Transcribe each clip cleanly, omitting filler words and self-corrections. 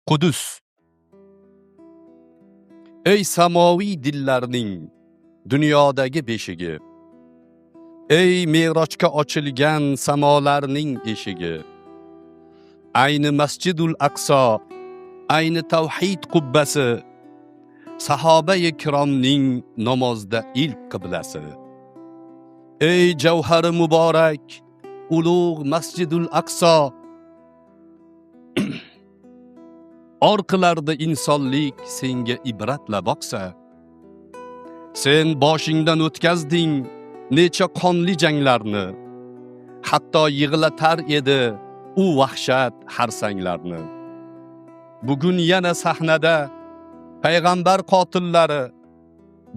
Qudus. Ey samoviy dillarning dunyodagi beshigi. Ey Me'rojga ochilgan samolarning eshigi. Ayni Masjidul Aqso, ayni tavhid qubbasi, sahoba-i kiromning namozda ilk qiblasi. Ey javhari muborak, ulug' Masjidul Aqso, orqilarda insonlik senga ibratla boqsa. Sen boshingdan o'tkazding necha qonli janglarni, hatto yig'latar edi u vahshat harsanglarni. Bugun yana sahnada payg'ambar qotillari,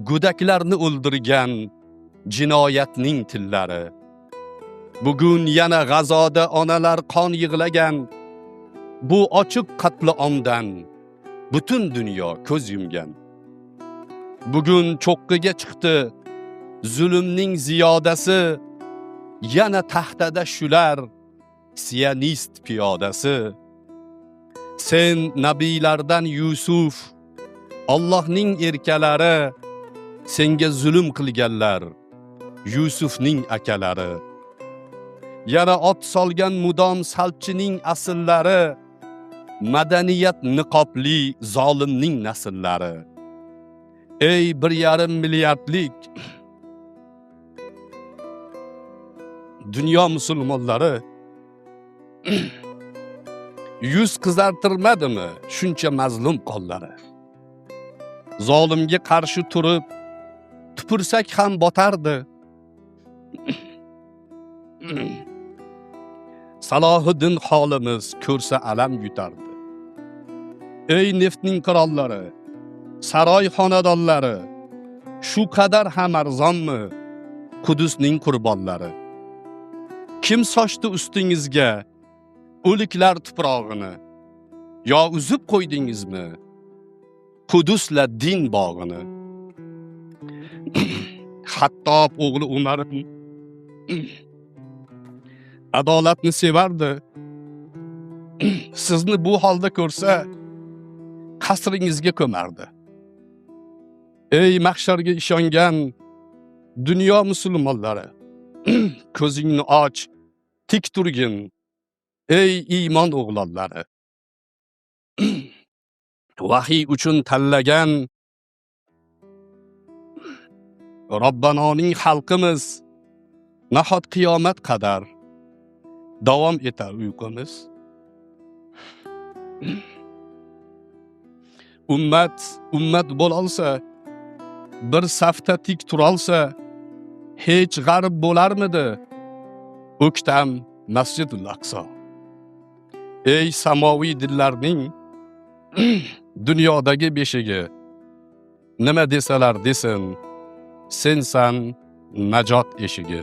go'daklarni o'ldirgan jinoyatning tillari. Bugun yana G'azoda onalar qon yig'lagan, bu ochiq qatliomdan butun dunyo ko'z yumgan. Bugun cho'qqiga chiqdi zulmning ziyodasi, yana taxtada shular sionist piyodasi. Sen nabiylardan Yusuf, Allohning erkalari, senga zulm qilganlar Yusufning akalari. Yana ot solgan mudom salchining asllari, madaniyat niqobli zolimning nasllari. Ey 1,5 milliardlik dunyo musulmonlari, yuz qizartirmadimi shuncha mazlum qonlari? Zolimga qarshi turib tupursak ham botardi. Salohiddin holimiz ko'rsa alam yutardi. Ey neftning qirollari, saroy xonadonlari, shu qadar ham arzonmi Qudusning qurbonlari? Kim sochdi ustingizga o'liklar tuprog'ini? Yo uzib qo'ydingizmi Qudusla din bog'ini? Hattob o'g'li Umar adolatni sevardi. Sizni bu holda ko'rsa qasringizga ko'mardi. Ey mahsharga ishongan dunyo musulmonlari, ko'zingni och, tik turgin. Ey iymon o'g'lonlari, vahiy uchun tanlagan Robbanoning xalqimiz, nahot qiyomat qadar davom etar uyqumiz. Ummat bo'lolsa, bir safda tik turolsa, hech g'arib bo'larmidi o'ktam Masjidul Aqso. Ey samoviy dillarning dunyodagi beshigi, nima desalar desin, sensan najot eshigi.